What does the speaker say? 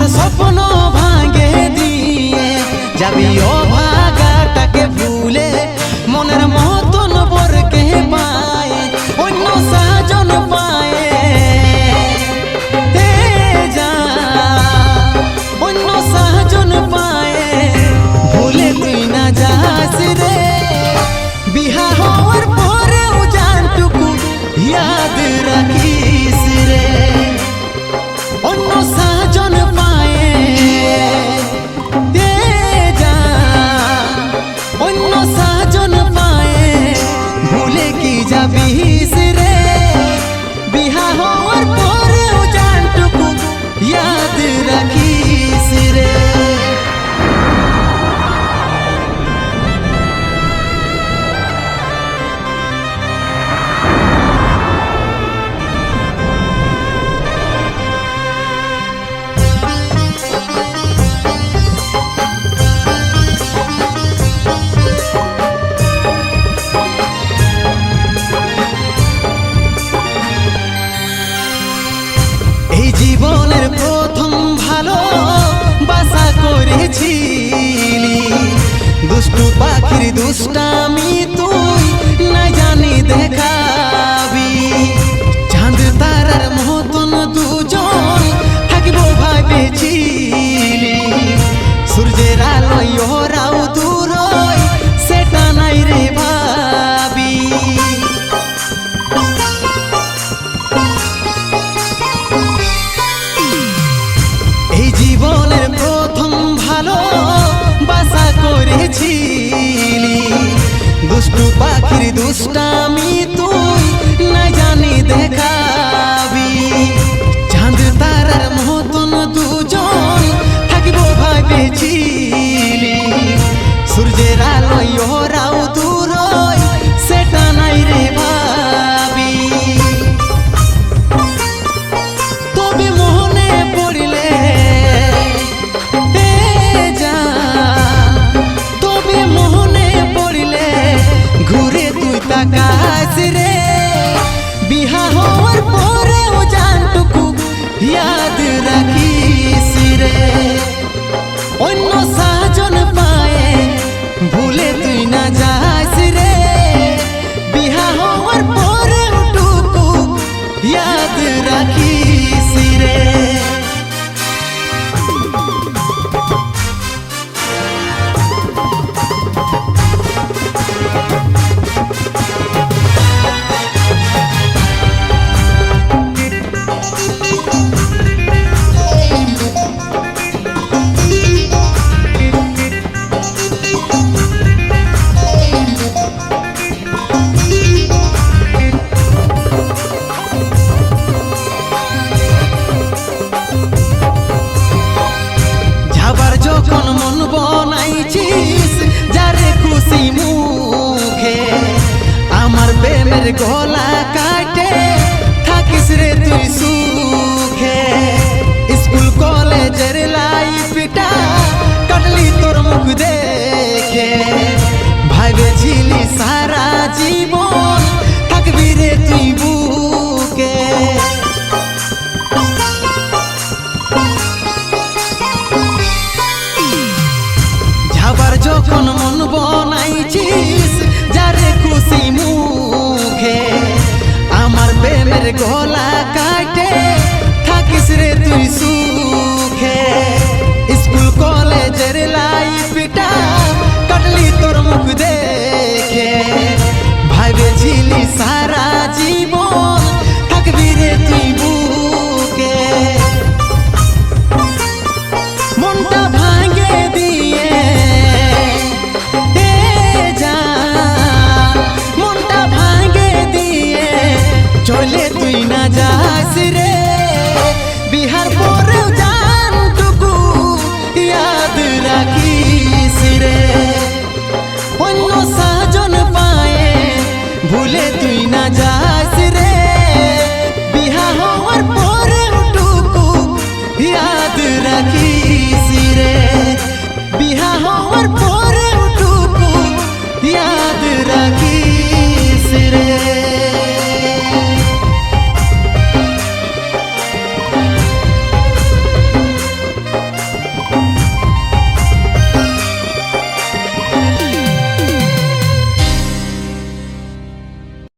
স্বপ্ন ভাঙে দিয়ে যাবি অভাগাটাকে ভুলে মনের মতন বরকে পায় অন্য সাজন পায় অন্য সাজন পায় ভুলে তুই না যাস রে বিহা হওয়ার পরেও জানটুকু ইয়াদ রাখিস রে অন্য সাজন পায় অন্য সাজন পায় ভুলে কি যাবিস রে বিহা হওয়ার পরেও জানটুকু ইয়াদ রাখিস রে জীবনের প্রথম ভালো বাসা করেছিলি দুষ্টু পাখির দুষ্টামি তুই না জানি দেখাবি চাঁদ তারার মতন দুজন থাকবো ভাবেছিলি সূর্যের আলোয় ওরাও দূর সেটা নাই রে ভাবি জীবনের প্রথম ভালো বাসা করেছিলি দুষ্টু পাখির দুষ্টামি তুই না জানি দেখাবি চাঁদ তারার মতন দুজন থাকবো ভাবেছিলি সূর্যের আলোয় ওরাও দূর সেটা নাই রে ভাবি তবে মনে পড়লে ঘুরে তুই তাকাস রে বিহা হওয়ার পরেও জানটুকু ইয়াদ রাখিস রে অন্য সাজন পায় ভুলে তুই না যাস রে বিহা হওয়ার পরেও টুকু ইয়াদ রাখিস রে যখন মন বনাইছিস যারে খুশি মুখে আমার প্রেমের গলা কাটে থাকিস রে তুই সুখে স্কুল কলেজের লাইফটা কাটলি তোর মুখ দেখে ভাবেছিলি সারা জীবন থাকবি রে তুই বুকে যখন মন বনাইছিস যারে খুশি মুখে আমার প্রেমের গলা কাটে থাকিস রে তুই সুখে স্কুল কলেজের লাইফটা কাটলি তোর মুখ দেখে ভাবেছিলি সারা জীবন থাকবি রে তুই বুকে মনটা ভাঙে দিয়ে চলে তুই না যাস রে বিহার পরেও জানটুকু ইয়াদ রাখিস রে অন্য সাজন পায় ভুলে তুই না যাস রে বিহা হওয়ার পরেও টুকু ইয়াদ রাখিস